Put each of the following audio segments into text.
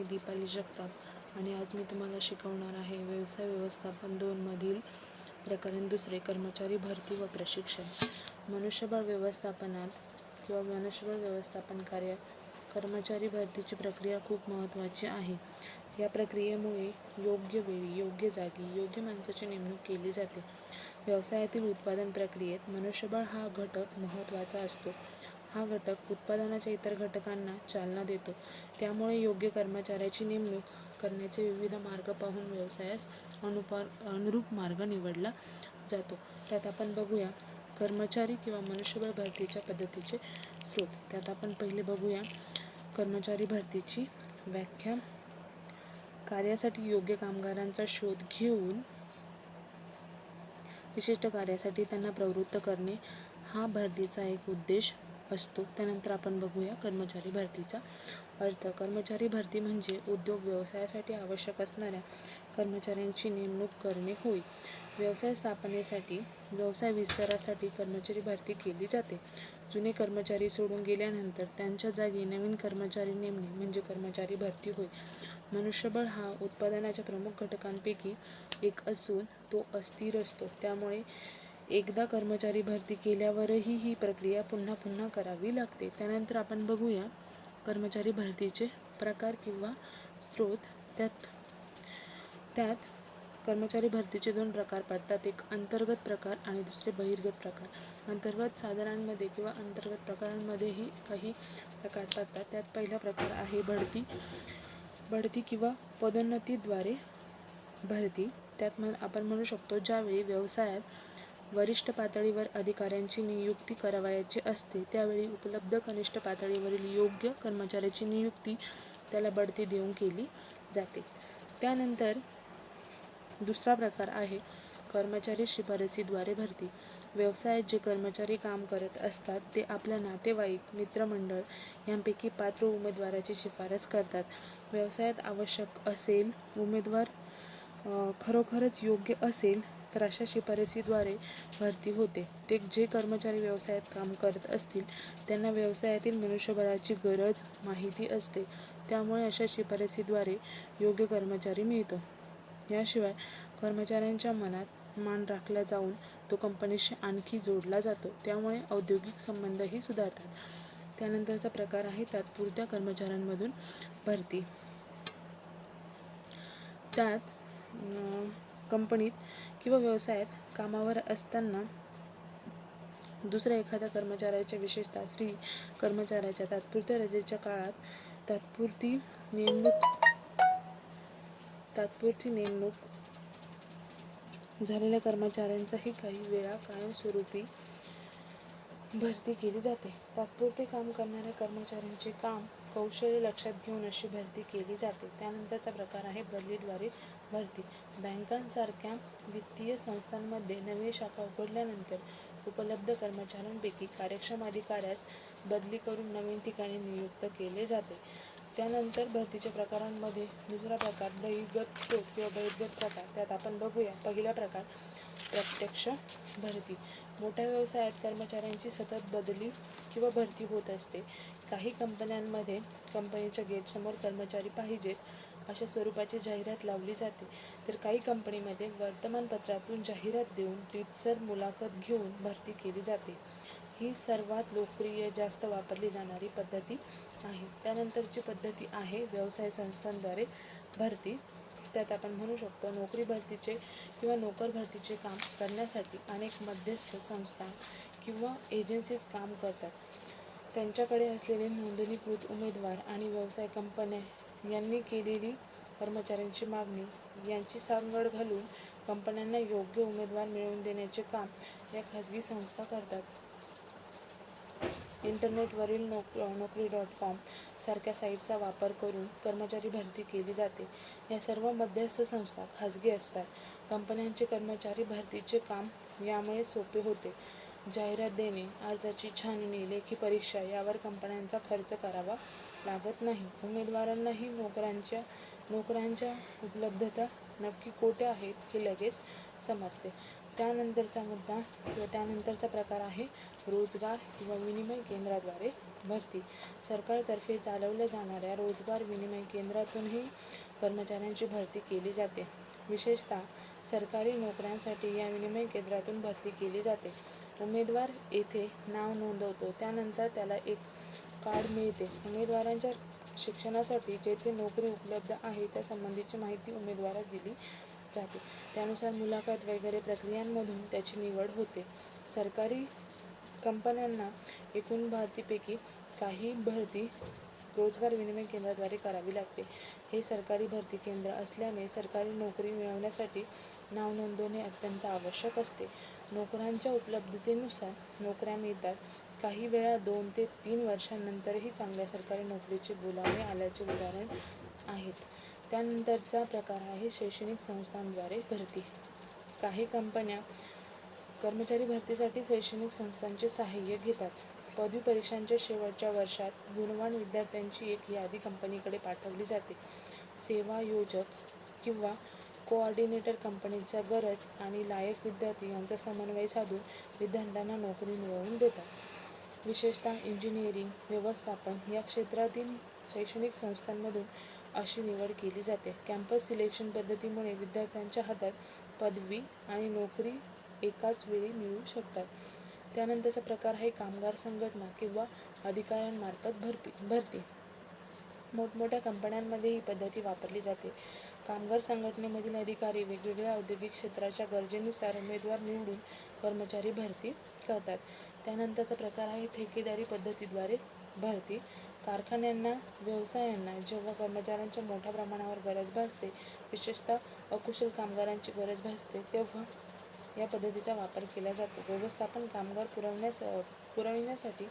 दीपाली जगताप आणि आज मी तुम्हाला शिकवणार आहे व्यवसाय व्यवस्थापन 2 मधील प्रकरण 2 कर्मचारी भरती व प्रशिक्षण. मनुष्यबळ व्यवस्थापनात किंवा मनुष्यबळ व्यवस्थापन कार्यात कर्मचारी भरतीची प्रक्रिया खूप महत्त्वाची आहे. या प्रक्रियेमुळे योग्य वेळी, योग्य जागी, योग्य माणसाची नेमणूक केली जाते. व्यवसायातील उत्पादन प्रक्रियेत मनुष्यबळ हा घटक महत्त्वाचा असतो. हा घटक उत्पादनाच्या इतर घटकांना चालना देतो. त्यामुळे योग्य कर्मचाऱ्याची नेमणूक करण्याचे विविध मार्ग पाहून व्यवसायास अनुरूप मार्ग निवडला जातो. त्यात आपण बघूया कर्मचारी किंवा मनुष्यबळ भरतीच्या पद्धतीचे स्रोत. त्यात आपण पहिले बघूया कर्मचारी भरतीची व्याख्या. कार्यासाठी योग्य कामगारांचा शोध घेऊन विशिष्ट कार्यासाठी त्यांना प्रवृत्त करणे हा भरतीचा एक उद्देश असतो. त्यानंतर आपण बघूया कर्मचारी भरतीचा अर्थ. कर्मचारी भरती म्हणजे उद्योग व्यवसायासाठी आवश्यक असणाऱ्या कर्मचाऱ्यांची नेमणूक करणे होय. व्यवसाय स्थापनेसाठी, व्यवसाय विस्तारासाठी कर्मचारी भरती केली जाते. जुने कर्मचारी सोडून गेल्यानंतर त्यांच्या जागी नवीन कर्मचारी नेमणे म्हणजे कर्मचारी भरती होय. मनुष्यबळ हा उत्पादनाच्या प्रमुख घटकांपैकी एक असून तो अस्थिर असतो. त्यामुळे एकदा कर्मचारी भरती केल्यावरही ही प्रक्रिया पुन्हा पुन्हा करावी लागते. त्यानंतर आपण बघूया कर्मचारी भरतीचे प्रकार किंवा स्रोत. त्यात कर्मचारी भरतीचे 2 प्रकार पडतात. एक अंतर्गत प्रकार आणि दुसरे बहिर्गत प्रकार. अंतर्गत साधनांमध्ये किंवा अंतर्गत प्रकारांमध्येही काही प्रकार पडतात. त्यात पहिला प्रकार आहे बढती किंवा पदोन्नतीद्वारे भरती. त्यात आपण म्हणू शकतो ज्यावेळी व्यवसायात वरिष्ठ पातळीवर अधिकाऱ्यांची नियुक्ती करावयाची असते त्यावेळी उपलब्ध कनिष्ठ पातळीवरील योग्य कर्मचाऱ्याची नियुक्ती त्याला बढती देऊन केली जाते. त्यानंतर दुसरा प्रकार आहे कर्मचारी शिफारसीद्वारे भरती. व्यवसायात जे कर्मचारी काम करत असतात ते आपल्या नातेवाईक, मित्रमंडळ यांपैकी पात्र उमेदवाराची शिफारस करतात. व्यवसायात आवश्यक असेल, उमेदवार खरोखरच योग्य असेल तर अशा शिफारसीद्वारे भरती होते. जे कर्मचारी व्यवसायात काम करत असतील त्यांना व्यवसायातील मनुष्यबळाची गरज माहिती असते. त्यामुळे अशा शिफारसीद्वारे योग्य कर्मचारी मिळतो. याशिवाय कर्मचाऱ्यांच्या मनात मान राखला जाऊन तो कंपनीशी आणखी जोडला जातो. त्यामुळे औद्योगिक संबंधही सुधारतात. त्यानंतरचा प्रकार आहे तात्पुरत्या कर्मचाऱ्यांमधून भरती. त्यात कंपनीत किंवा व्यवसायात कामावर असताना दुसऱ्या एखाद्या कर्मचाऱ्याच्या, विशेषतः स्त्री कर्मचाऱ्याच्या तात्पुरत्या रजेच्या काळात तात्पुरती नेमणूक झालेल्या कर्मचाऱ्यांचाही काही वेळा कायमस्वरूपी भरती केली जाते. तात्पुरते काम करणाऱ्या कर्मचाऱ्यांचे काम कौशल्य लक्षात घेऊन अशी भरती केली जाते. त्यानंतरचा प्रकार आहे बदलीद्वारे भरती. बँकांसारख्या वित्तीय संस्थांमध्ये नवीन शाखा उघडल्यानंतर उपलब्ध कर्मचाऱ्यांपैकी कार्यक्षम अधिकाऱ्यास बदली करून नवीन ठिकाणी नियुक्त केले जाते. त्यानंतर भरतीच्या प्रकारांमध्ये दुसरा प्रकार बहिर्गत स्रोत किंवा बहिर्गत प्रकार. त्यात आपण बघूया पहिला प्रकार प्रत्यक्ष भरती. मोठ्या व्यवसायात कर्मचाऱ्यांची सतत बदली किंवा भरती होत असते. काही कंपन्यांमध्ये कंपनीच्या गेटसमोर कर्मचारी पाहिजेत अशा स्वरूपाची जाहिरात लावली जाते, तर काही कंपनीमध्ये वर्तमानपत्रातून जाहिरात देऊन रीतसर मुलाखत घेऊन भरती केली जाते. ही सर्वात लोकप्रिय, जास्त वापरली जाणारी पद्धती आहे. त्यानंतरची पद्धती आहे व्यवसाय संस्थांद्वारे भरती. त्यात आपण म्हणू शकतो नोकरी भरतीचे किंवा नोकर भरतीचे काम करण्यासाठी अनेक मध्यस्थ संस्था किंवा एजन्सीज काम करतात. त्यांच्याकडे असलेले नोंदणीकृत उमेदवार आणि व्यवसाय कंपन्या यांनी केलेली कर्मचाऱ्यांची मागणी यांची सांगड घालून कंपन्यांना योग्य उमेदवार मिळवून देण्याचे काम या खाजगी संस्था करतात. इंटरनेटवरील नोकरी.com सारख्या साईट्सचा वापर करून कर्मचारी भरती केली जाते. या सर्व मध्यस्थ संस्था खाजगी असतात. कंपन्यांचे कर्मचारी भरतीचे काम यामुळे सोपे होते. जाहिरात देणे, अर्जाची छाननी, लेखी परीक्षा यावर कंपन्यांचा खर्च करावा लागत नाही. उमेदवारांनाही नोकऱ्यांच्या उपलब्धता नक्की कोठे आहेत हे लगेच समजते. त्यानंतरचा मुद्दा किंवा त्यानंतरचा प्रकार आहे रोजगार किंवा विनिमय केंद्राद्वारे भरती सरकारतर्फे चालवल्या जाणाऱ्या रोजगार विनिमय केंद्रातूनही कर्मचाऱ्यांची भरती केली जाते. विशेषतः सरकारी नोकऱ्यांसाठी या विनिमय केंद्रातून भरती केली जाते. उमेदवार येथे नाव नोंदवतो, त्यानंतर त्याला एक कार्ड मिळते. उमेदवारांच्या शिक्षणासाठी जेथे नोकरी उपलब्ध आहे त्या संबंधीची माहिती उमेदवारास दिली जाते. त्यानुसार मुलाखत वगैरे प्रक्रियांमधून त्याची निवड होते. सरकारी कंपन्यांना एकूण भरतीपैकी काही भरती रोजगार विनिमय केंद्राद्वारे करावी लागते. हे सरकारी भरती केंद्र असल्याने सरकारी नोकरी मिळवण्यासाठी नाव नोंदवणे अत्यंत आवश्यक असते. नोकऱ्यांच्या उपलब्धतेनुसार नोकऱ्या मिळतात. काही वेळा 2 ते 3 वर्षांनंतरही चांगल्या सरकारी नोकरीची बोलावणी आल्याचे उदाहरण आहेत. त्यानंतरचा प्रकार आहे शैक्षणिक संस्थांद्वारे भरती. काही कंपन्या कर्मचारी भरतीसाठी शैक्षणिक संस्थांचे सहाय्य घेतात. पदवी परीक्षांच्या शेवटच्या वर्षात गुणवान विद्यार्थ्यांची एक यादी कंपनीकडे पाठवली जाते. सेवा योजक किंवा कोऑर्डिनेटर कंपनीच्या गरज आणि लायक विद्यार्थी यांचा समन्वय साधून विद्यार्थ्यांना नोकरी मिळवून देतात. विशेषतः इंजिनिअरिंग, व्यवस्थापन या क्षेत्रातील शैक्षणिक संस्थांमधून अशी निवड केली जाते. कॅम्पस सिलेक्शन पद्धतीमुळे विद्यार्थ्यांच्या हातात पदवी आणि नोकरी एकाच वेळी मिळू शकतात. त्यानंतरचा प्रकार आहे कामगार संघटना किंवा अधिकाऱ्यांमार्फत भरती. मोठमोठ्या कंपन्यांमध्ये ही पद्धती वापरली जाते. कामगार संघटनेमधील अधिकारी वेगवेगळ्या औद्योगिक क्षेत्राच्या गरजेनुसार उमेदवार निवडून कर्मचारी भरती करतात. त्यानंतरचा प्रकार आहे ठेकेदारी पद्धतीद्वारे भरती. कारखान्यांना, व्यवसायांना जेव्हा कर्मचाऱ्यांच्या मोठ्या प्रमाणावर गरज भासते, विशेषतः अकुशल कामगारांची गरज भासते, तेव्हा या पद्धतीचा वापर केला जातो. व्यवस्थापन कामगार पुरविण्यासाठी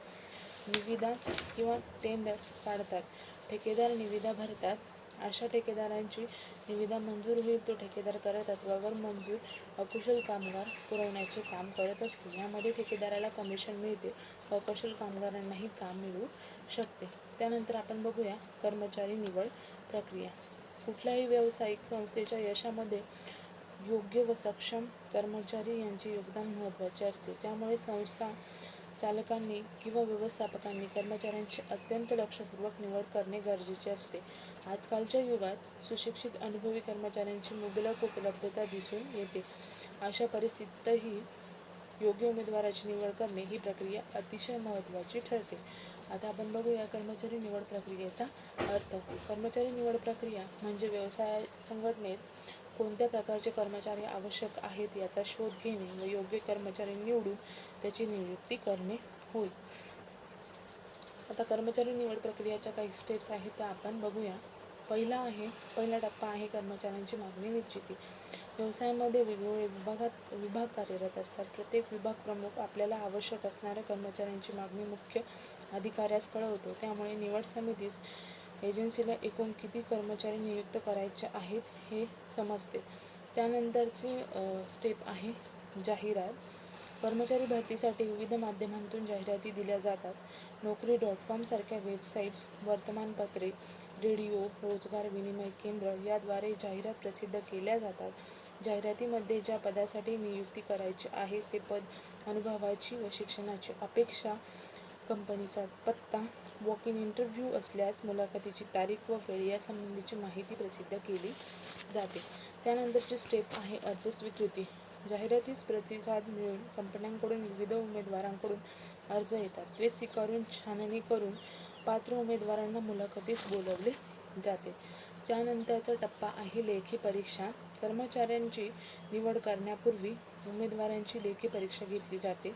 निविदा किंवा टेंडर काढतात. ठेकेदार निविदा भरतात. अशा ठेकेदारांची निविदा मंजूर होईल तो ठेकेदार करत तत्त्वावर मंजूर अकुशल कामगार पुरवण्याचे काम करत असतो. यामध्ये ठेकेदाराला कमिशन मिळते व अकुशल कामगारांनाही काम मिळू शकते. त्यानंतर आपण बघूया कर्मचारी निवड प्रक्रिया. कुठल्याही व्यावसायिक संस्थेच्या यशामध्ये योग्य व सक्षम कर्मचारी यांचे योगदान महत्त्वाचे असते. त्यामुळे संस्था चालकांनी किंवा व्यवस्थापकांनी कर्मचाऱ्यांची अत्यंत लक्षपूर्वक निवड करणे गरजेचे असते. आजकालच्या युगात सुशिक्षित अनुभवी कर्मचाऱ्यांची मुबलक उपलब्धता दिसून येते. अशा परिस्थितीतही योग्य उमेदवाराची निवड करणे ही प्रक्रिया अतिशय महत्त्वाची ठरते. आता आपण बघूया कर्मचारी निवड प्रक्रियेचा अर्थ. कर्मचारी निवड प्रक्रिया म्हणजे व्यवसाय संघटनेत कोणत्या प्रकारचे कर्मचारी आवश्यक आहेत याचा शोध घेणे व योग्य कर्मचारी निवडून त्याची नियुक्ती करणे होय. आता कर्मचारी निवड प्रक्रियेच्या काही स्टेप्स आहेत त्या आपण बघूया. पहिला टप्पा आहे कर्मचाऱ्यांची मागणी निश्चिती. व्यवसायामध्ये वेगवेगळे विभाग कार्यरत असतात. प्रत्येक विभाग प्रमुख आपल्याला आवश्यक असणाऱ्या कर्मचाऱ्यांची मागणी मुख्य अधिकाऱ्यास कळवतो. त्यामुळे निवड समितीस एजन्सीला एकूण किती कर्मचारी नियुक्त करायचे आहेत हे समजते. त्यानंतरची स्टेप आहे जाहिरात. कर्मचारी भरतीसाठी विविध माध्यमांतून जाहिराती दिल्या जातात. Naukri.com सारख्या वेबसाईट्स, वर्तमानपत्रे, रेडिओ, रोजगार विनिमय केंद्र याद्वारे जाहिरात प्रसिद्ध केल्या जातात. जाहिरातीमध्ये ज्या पदासाठी नियुक्ती करायची आहे ते पद, अनुभवाची व शिक्षणाची अपेक्षा, कंपनीचा पत्ता, वॉक इन इंटरव्ह्यू असल्यास मुलाखतीची तारीख व वेळ यासंबंधीची माहिती प्रसिद्ध केली जाते. त्यानंतरची स्टेप आहे अर्ज स्वीकृती. जाहिरातीस प्रतिसाद मिळून कंपन्यांकडून विविध उमेदवारांकडून अर्ज येतात. ते स्वीकारून छाननी करून पात्र उमेदवारांना मुलाखतीस बोलवले जाते. त्यानंतरचा टप्पा आहे लेखी परीक्षा. कर्मचाऱ्यांची निवड करण्यापूर्वी उमेदवारांची लेखी परीक्षा घेतली जाते.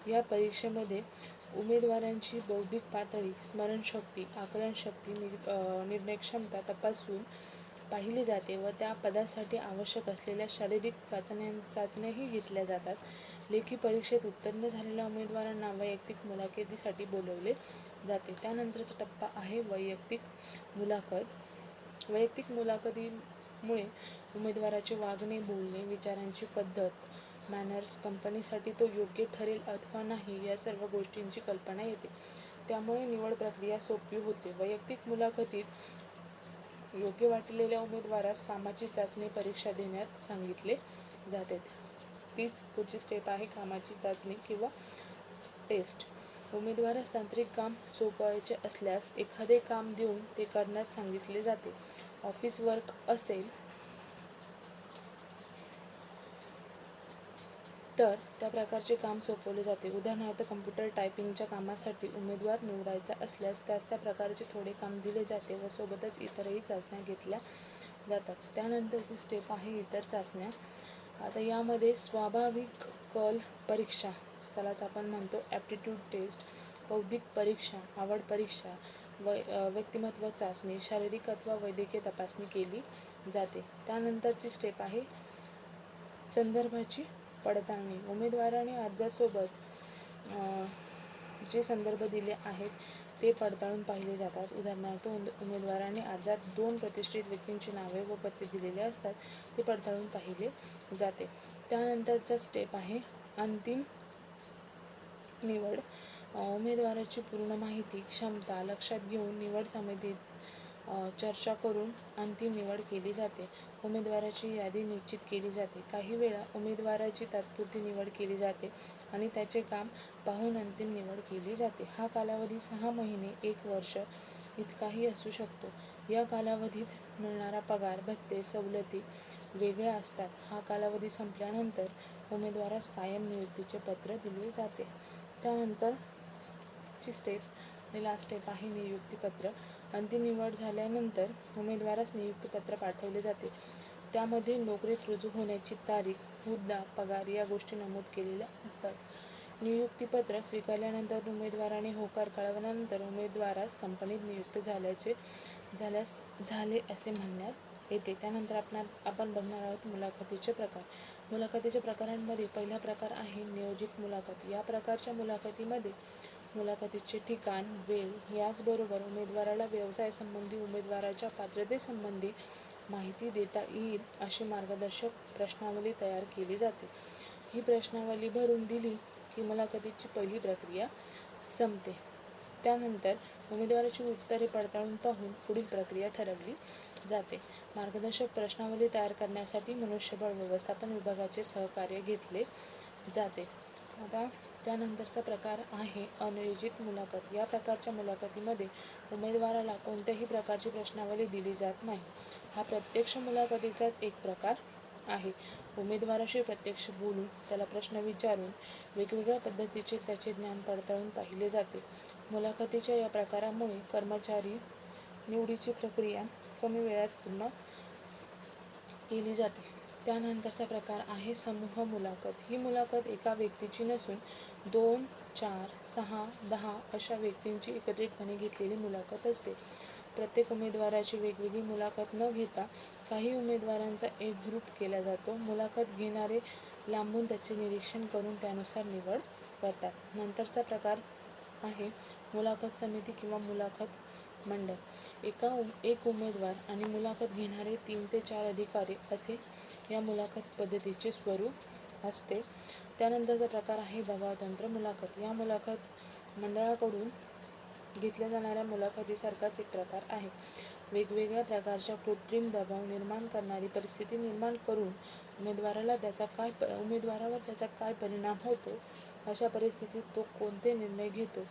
या परीक्षेमध्ये उमेदवारांची बौद्धिक पातळी, स्मरणशक्ती, आकलनशक्ती, निर्णयक्षमता तपासून पाहिली जाते व त्या पदासाठी आवश्यक असलेल्या शारीरिक चाचण्याही घेतल्या जातात. लेखी परीक्षेत उत्तीर्ण झालेल्या उमेदवारांना वैयक्तिक मुलाखतीसाठी बोलवले जाते. त्यानंतरचा टप्पा आहे वैयक्तिक मुलाखत. वैयक्तिक मुलाखतीमुळे उमेदवाराचे वागणे, बोलणे, विचारांची पद्धत, मॅनर्स, कंपनीसाठी तो योग्य ठरेल अथवा नाही या सर्व गोष्टींची कल्पना येते. त्यामुळे निवड प्रक्रिया सोपी होते. वैयक्तिक मुलाखतीत योग्य वाटलेल्या उमेदवारास कामाची चाचणी परीक्षा देण्यात सांगितले जाते. तीच पुढची स्टेप आहे कामाची चाचणी किंवा टेस्ट. उमेदवारास तांत्रिक काम सोपवायचे असल्यास एखादे काम देऊन ते करण्यास सांगितले जाते. ऑफिस वर्क असेल तर त्या प्रकारचे काम सोपवले जाते. उदाहरणार्थ कम्प्युटर टायपिंगच्या कामासाठी उमेदवार निवडायचा असल्यास त्यास त्या प्रकारचे थोडे काम दिले जाते व सोबतच इतरही चाचण्या घेतल्या जातात. त्यानंतरची स्टेप आहे इतर चाचण्या. आता यामध्ये स्वाभाविक कल परीक्षा, त्यालाच आपण म्हणतो ॲप्टिट्यूड टेस्ट, बौद्धिक परीक्षा, आवड परीक्षा, व्यक्तिमत्व चाचणी, शारीरिक अथवा वैद्यकीय तपासणी केली जाते. त्यानंतरची स्टेप आहे संदर्भाची पडताळणी. उमेदवाराने अर्जासोबत जे संदर्भ दिले आहेत ते पडताळून पाहिले जातात. उदाहरणार्थ उमेदवाराने अर्जात 2 प्रतिष्ठित व्यक्तींची नावे व पत्ते दिलेले असतात, ते पडताळून पाहिले जाते. त्यानंतरचा स्टेप आहे अंतिम निवड. उमेदवाराची पूर्ण माहिती, क्षमता लक्षात घेऊन निवड समितीत चर्चा करून अंतिम निवड केली जाते. उमेदवाराची यादी निश्चित केली जाते. काही वेळा उमेदवाराची तात्पुरती निवड केली जाते आणि त्याचे काम पाहून अंतिम निवड केली जाते. हा कालावधी 6 महिने 1 वर्ष इतकाही असू शकतो. या कालावधीत मिळणारा पगार, भत्ते, सवलती वेगळ्या असतात. हा कालावधी संपल्यानंतर उमेदवारास कायम नियुक्तीचे पत्र दिले जाते. त्यानंतरची स्टेप आणि लास्ट स्टेप आहे नियुक्तीपत्र. अंतिम निवड झाल्यानंतर उमेदवारास नियुक्तीपत्र पाठवले जाते. त्यामध्ये नोकरीत रुजू होण्याची तारीख, हुद्दा, पगार या गोष्टी नमूद केलेल्या असतात. नियुक्तीपत्र स्वीकारल्यानंतर उमेदवाराने होकार कळवल्यानंतर उमेदवारास कंपनीत नियुक्त झाले असे म्हणण्यात येते. त्यानंतर आपण बघणार आहोत मुलाखतीचे प्रकार. मुलाखतीच्या प्रकारांमध्ये पहिला प्रकार आहे नियोजित मुलाखत. या प्रकारच्या मुलाखतीमध्ये मुलाखतीचे ठिकाण, वेळ याचबरोबर उमेदवाराला व्यवसायासंबंधी, उमेदवाराच्या पात्रतेसंबंधी माहिती देता येईल अशी मार्गदर्शक प्रश्नावली तयार केली जाते. ही प्रश्नावली भरून दिली की मुलाखतीची पहिली प्रक्रिया संपते. त्यानंतर उमेदवाराची उत्तरे पडताळून पाहून पुढील प्रक्रिया ठरवली जाते. मार्गदर्शक प्रश्नावली तयार करण्यासाठी मनुष्यबळ व्यवस्थापन विभागाचे सहकार्य घेतले जाते. आता त्यानंतरचा प्रकार आहे अनियोजित मुलाखत. या प्रकारच्या मुलाखतीमध्ये उमेदवाराला कोणत्याही प्रकारची प्रश्नावली दिली जात नाही. हा प्रत्यक्ष मुलाखतीचाच एक प्रकार आहे. उमेदवाराशी प्रत्यक्ष बोलून, त्याला प्रश्न विचारून वेगवेगळ्या पद्धतीचे त्याचे ज्ञान पडताळून पाहिले जाते. मुलाखतीच्या या प्रकारामुळे कर्मचारी निवडीची प्रक्रिया कमी वेळात पूर्ण केली जाते. त्यानंतरचा प्रकार आहे समूह मुलाखत. ही मुलाखत एका व्यक्तीची नसून 2, 4, 6, 10 अशा व्यक्तींची एकत्रितपणे घेतलेली मुलाखत असते. प्रत्येक उमेदवाराची वेगवेगळी मुलाखत न घेता काही उमेदवारांचा एक ग्रुप केला जातो. मुलाखत घेणारे लांबून त्याचे निरीक्षण करून त्यानुसार निवड करतात. नंतरचा प्रकार आहे मुलाखत समिती किंवा मुलाखत मंडळ. एक उमेदवार आणि मुलाखत घेणारे 3 ते 4 अधिकारी असे या मुलाखत पद्धतीचे स्वरूप असते. त्यानंतरचा प्रकार आहे दबावतंत्र मुलाखत. या मुलाखत मंडळाकडून घेतल्या जाणाऱ्या मुलाखतीसारखाच एक प्रकार आहे. वेगवेगळ्या प्रकारच्या कृत्रिम दबाव निर्माण करणारी परिस्थिती निर्माण करून उमेदवारावर त्याचा काय परिणाम होतो, अशा परिस्थितीत तो कोणते निर्णय घेतो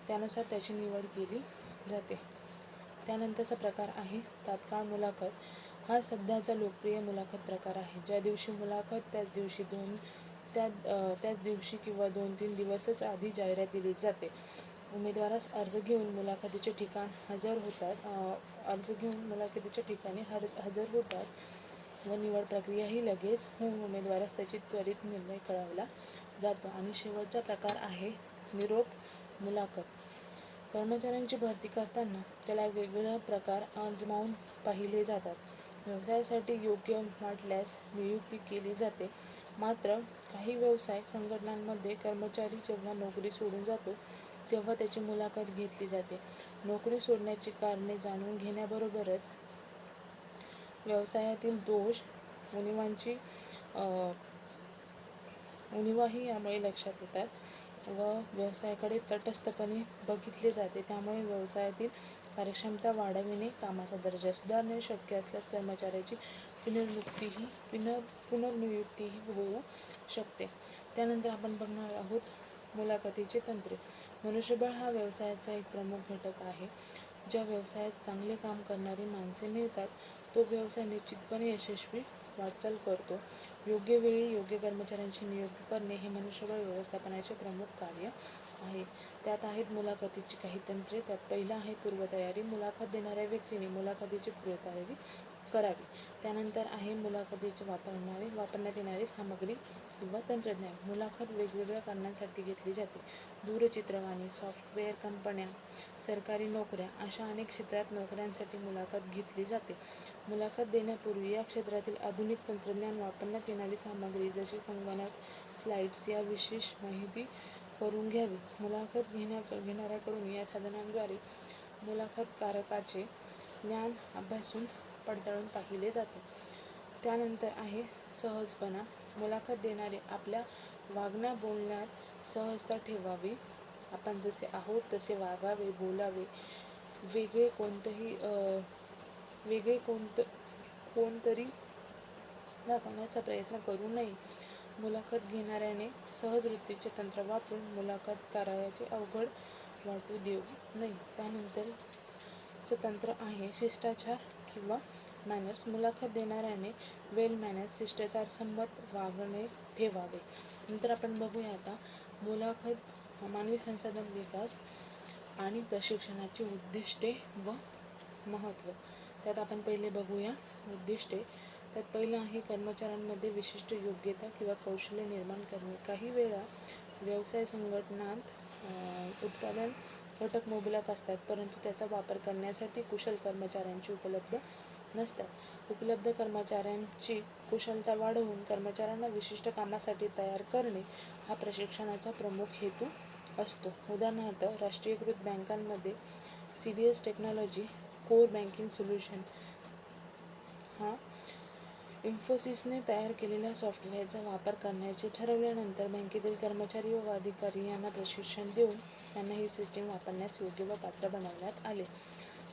त्यानुसार त्याची निवड केली जाते. त्यानंतरचा प्रकार आहे तात्काळ मुलाखत. हा सध्याचा लोकप्रिय मुलाखत प्रकार आहे. ज्या दिवशी मुलाखत त्याच दिवशी किंवा 2-3 दिवसच आधी जाहिरात दिली जाते. उमेदवारास अर्ज घेऊन मुलाखतीच्या ठिकाणी हजर होतात व निवड प्रक्रियाही लगेच होऊन उमेदवारास त्याची त्वरित निर्णय कळवला जातो. आणि शेवटचा प्रकार आहे निरोप मुलाखत. कर्मचाऱ्यांची भरती करताना त्याला वेगवेगळे प्रकार आजमावून पाहिले जातात. व्यवसायासाठी योग्य वाटल्यास नियुक्ती केली जाते. मात्र काही व्यवसाय संघटनांमध्ये कर्मचारी जेव्हा नोकरी सोडून जातो तेव्हा त्याची मुलाखत घेतली जाते. नोकरी सोडण्याची कारणे जाणून घेण्याबरोबरच व्यवसायातील दोष, उणिवाही यामुळे लक्षात येतात व व्यवसायाकडे तटस्थपणे बघितले जाते. त्यामुळे व्यवसायातील कार्यक्षमता वाढविणे, कामाचा दर्जा सुधारणे, शक्य असल्यास कर्मचाऱ्याची पुनर्नियुक्तीही होऊ शकते. त्यानंतर आपण बघणार आहोत मुलाखतीचे तंत्रे. मनुष्यबळ हा व्यवसायाचा एक प्रमुख घटक आहे. ज्या व्यवसायात चांगले काम करणारी माणसे मिळतात तो व्यवसाय निश्चितपणे यशस्वी वाटचाल करतो. योग्य वेळी योग्य कर्मचाऱ्यांची नियुक्ती करणे हे मनुष्यबळ व्यवस्थापनाचे प्रमुख कार्य आहे. त्यात आहेत मुलाखतीची काही तंत्रे. त्यात पहिलं आहे पूर्वतयारी. मुलाखत देणाऱ्या व्यक्तीने मुलाखतीची पूर्वतयारी करावी. त्यानंतर आहे मुलाखतीचे वापरण्यात येणारी सामग्री किंवा तंत्रज्ञान. मुलाखत वेगवेगळ्या कारणांसाठी घेतली जाते. दूरचित्रवाणी, सॉफ्टवेअर कंपन्या, सरकारी नोकऱ्या अशा अनेक क्षेत्रात नोकऱ्यांसाठी मुलाखत घेतली जाते. मुलाखत देण्यापूर्वी या क्षेत्रातील आधुनिक तंत्रज्ञान, वापरण्यात येणारी सामग्री जशी संगणक, स्लाइड्स याविषयी माहिती करून घ्यावी. मुलाखत घेणाऱ्याकडून या साधनांद्वारे मुलाखतकाराचे ज्ञान अभ्यासून पडताळून पाहिले जाते. त्यानंतर आहे सहजपणा. मुलाखत देणारे आपल्या वागण्या बोलण्यात सहजता ठेवावी. आपण जसे आहोत तसे वागावे, बोलावे. वेगळे कोणतरी दाखवण्याचा प्रयत्न करू नये. मुलाखत घेणाऱ्याने सहज वृत्तीचे तंत्र वापरून मुलाखतकाराचे अवघड वाटू देऊ नये. त्यानंतरचं तंत्र आहे शिष्टाचार किंवा मॅनर्स. मुलाखत देणाऱ्याने वेल मॅनर्स, शिष्टाचार संमत वागणे ठेवावे. नंतर आपण बघूया आता मुलाखत, मानवी संसाधन विकास आणि प्रशिक्षणाची उद्दिष्टे व महत्त्व. त्यात आपण पहिले बघूया उद्दिष्टे. त्यात पहिलं आहे कर्मचाऱ्यांमध्ये विशिष्ट योग्यता किंवा कौशल्य निर्माण करणे. काही वेळा व्यवसाय संघटनात उत्पादन घटक मुबलक असतात, परंतु त्याचा वापर करण्यासाठी कुशल कर्मचाऱ्यांची उपलब्ध नसतात. उपलब्ध कर्मचाऱ्यांची कुशलता वाढवून कर्मचाऱ्यांना विशिष्ट कामासाठी तयार करणे हा प्रशिक्षणाचा प्रमुख हेतू असतो. उदाहरणार्थ, राष्ट्रीयकृत बँकांमध्ये CBS technology core banking solution हा इन्फोसिसने तयार केलेल्या सॉफ्टवेअरचा वापर करण्याचे ठरवल्यानंतर बँकेतील कर्मचारी व अधिकारी यांना प्रशिक्षण देऊन त्यांना ही सिस्टीम वापरण्यास योग्य व पात्र बनवण्यात आले.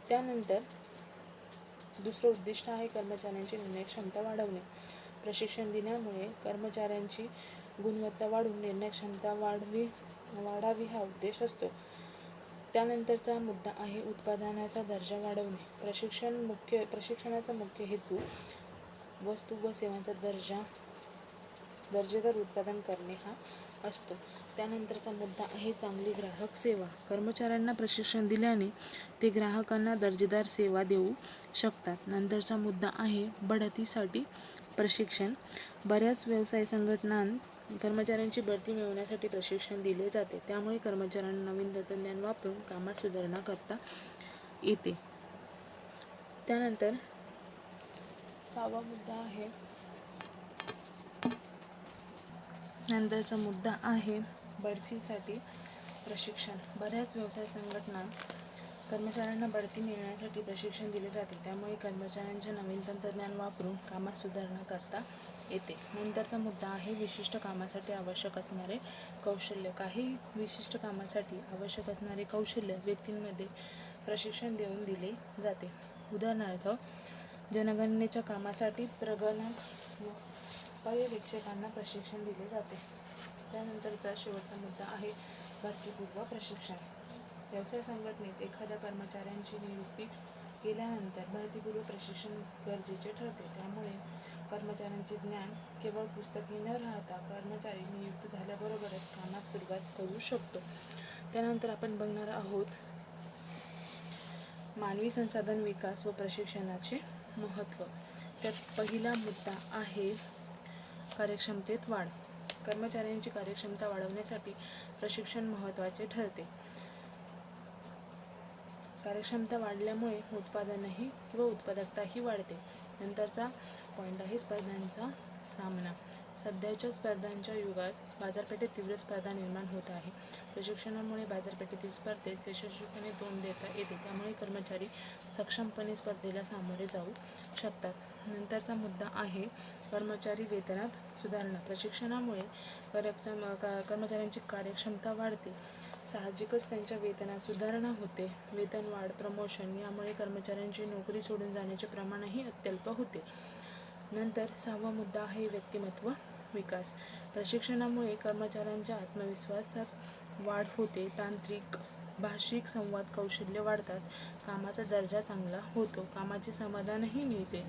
त्यानंतर दुसरं उद्दिष्ट आहे कर्मचाऱ्यांची निर्णय क्षमता वाढवणे. प्रशिक्षण दिल्यामुळे कर्मचाऱ्यांची गुणवत्ता वाढून निर्णय क्षमता वाढावी हा उद्देश असतो. त्यानंतरचा मुद्दा आहे उत्पादनाचा दर्जा वाढवणे. प्रशिक्षणाचा मुख्य हेतू वस्तू व सेवांचा दर्जेदार उत्पादन करणे हा असतो. त्यानंतरचा मुद्दा आहे चांगली ग्राहक सेवा. कर्मचाऱ्यांना प्रशिक्षण दिल्याने ते ग्राहकांना दर्जेदार सेवा देऊ शकतात. नंतरचा मुद्दा आहे बढतीसाठी प्रशिक्षण. बऱ्याच व्यवसाय संघटनांत कर्मचाऱ्यांची बढती मिळवण्यासाठी प्रशिक्षण दिले जाते. त्यामुळे कर्मचाऱ्यांना नवीन तंत्रज्ञान वापरून कामात सुधारणा करता येते. त्यानंतर 6वा मुद्दा आहे नंतरचा मुद्दा आहे बढतीसाठी प्रशिक्षण. बऱ्याच व्यवसाय संघटनांत कर्मचाऱ्यांना बढती मिळण्यासाठी प्रशिक्षण दिले जाते. त्यामुळे कर्मचाऱ्यांचे नवीन तंत्रज्ञान वापरून कामात सुधारणा करता येते. नंतरचा मुद्दा आहे विशिष्ट कामासाठी आवश्यक असणारे कौशल्य. काही विशिष्ट कामासाठी आवश्यक असणारे कौशल्य व्यक्तींमध्ये प्रशिक्षण देऊन दिले जाते. उदाहरणार्थ, जनगणनेच्या कामासाठी प्रगणक व पर्यवेक्षकांना प्रशिक्षण दिले जाते. त्यानंतरचा शेवटचा मुद्दा आहे भरतीपूर्व प्रशिक्षण. व्यवसाय संघटनेत एखाद्या कर्मचाऱ्यांची नियुक्ती केल्यानंतर भरतीपूर्व प्रशिक्षण गरजेचे ठरते. त्यामुळे कर्मचाऱ्यांचे ज्ञान केवळ पुस्तकी न राहता कर्मचारी नियुक्त झाल्याबरोबरच कामास सुरुवात करू शकतो. त्यानंतर आपण बघणार आहोत मानवी संसाधन विकास व प्रशिक्षणाचे महत्त्व. त्यात पहिला मुद्दा आहे कार्यक्षमतेत वाढ. कर्मचाऱ्यांची कार्यक्षमता वाढवण्यासाठी प्रशिक्षण महत्त्वाचे ठरते. कार्यक्षमता वाढल्यामुळे उत्पादनही किंवा उत्पादकताही वाढते. नंतरचा पॉईंट आहे स्पर्धांचा सामना. सध्याच्या स्पर्धांच्या युगात बाजारपेठेत तीव्र स्पर्धा निर्माण होत आहे. प्रशिक्षणामुळे बाजारपेठेतील स्पर्धेस यशस्वीपणे तोंड देता येते. त्यामुळे कर्मचारी सक्षमपणे स्पर्धेला सामोरे जाऊ शकतात. नंतरचा मुद्दा आहे कर्मचारी वेतनात सुधारणा. प्रशिक्षणामुळे कर्मचाऱ्यांची कार्यक्षमता वाढते. साहजिकच त्यांच्या वेतनात सुधारणा होते. वेतनवाढ, प्रमोशन यामुळे कर्मचाऱ्यांची नोकरी सोडून जाण्याचे प्रमाणही अत्यल्प होते. नंतर 6वा मुद्दा आहे व्यक्तिमत्व विकास. प्रशिक्षणामुळे कर्मचाऱ्यांच्या आत्मविश्वासात वाढ होते. तांत्रिक भाषिक संवाद कौशल्य वाढतात. कामाचा दर्जा चांगला होतो. कामाचे समाधानही मिळते.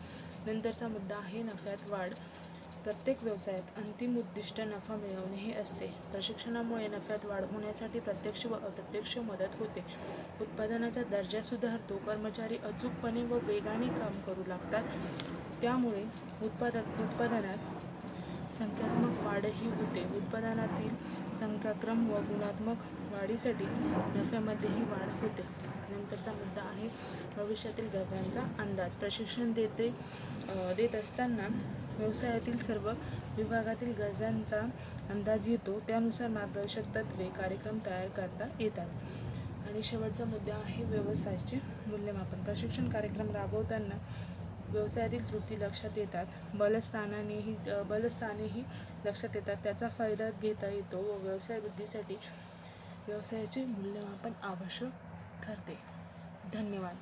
नंतरचा मुद्दा आहे नफ्यात वाढ. प्रत्येक व्यवसायात अंतिम उद्दिष्ट नफा मिळवणे हे असते. प्रशिक्षणामुळे नफ्यात वाढ होण्यासाठी प्रत्यक्ष व अप्रत्यक्ष मदत होते. उत्पादनाचा दर्जा सुधारतो. कर्मचारी अचूकपणे व वेगाने काम करू लागतात. त्यामुळे उत्पादनात संख्यात्मक वाढही होते. उत्पादनातील संख्याक्रम व गुणात्मक वाढीसाठी नफ्यामध्येही वाढ होते. नंतरचा मुद्दा आहे भविष्यातील गरजांचा अंदाज. प्रशिक्षण देत असताना व्यवसायातील सर्व विभागातील गरजांचा अंदाज येतो. त्यानुसार मार्गदर्शक तत्त्वे कार्यक्रम तयार करता येतात. आणि शेवटचा मुद्दा आहे व्यवसायाचे मूल्यमापन. प्रशिक्षण कार्यक्रम राबवताना व्यवसायातील त्रुटी लक्षात येतात. बलस्थानेही लक्षात येतात. त्याचा फायदा घेता येतो व व्यवसाय वृद्धीसाठी व्यवसायाचे मूल्यमापन आवश्यक ठरते. धन्यवाद.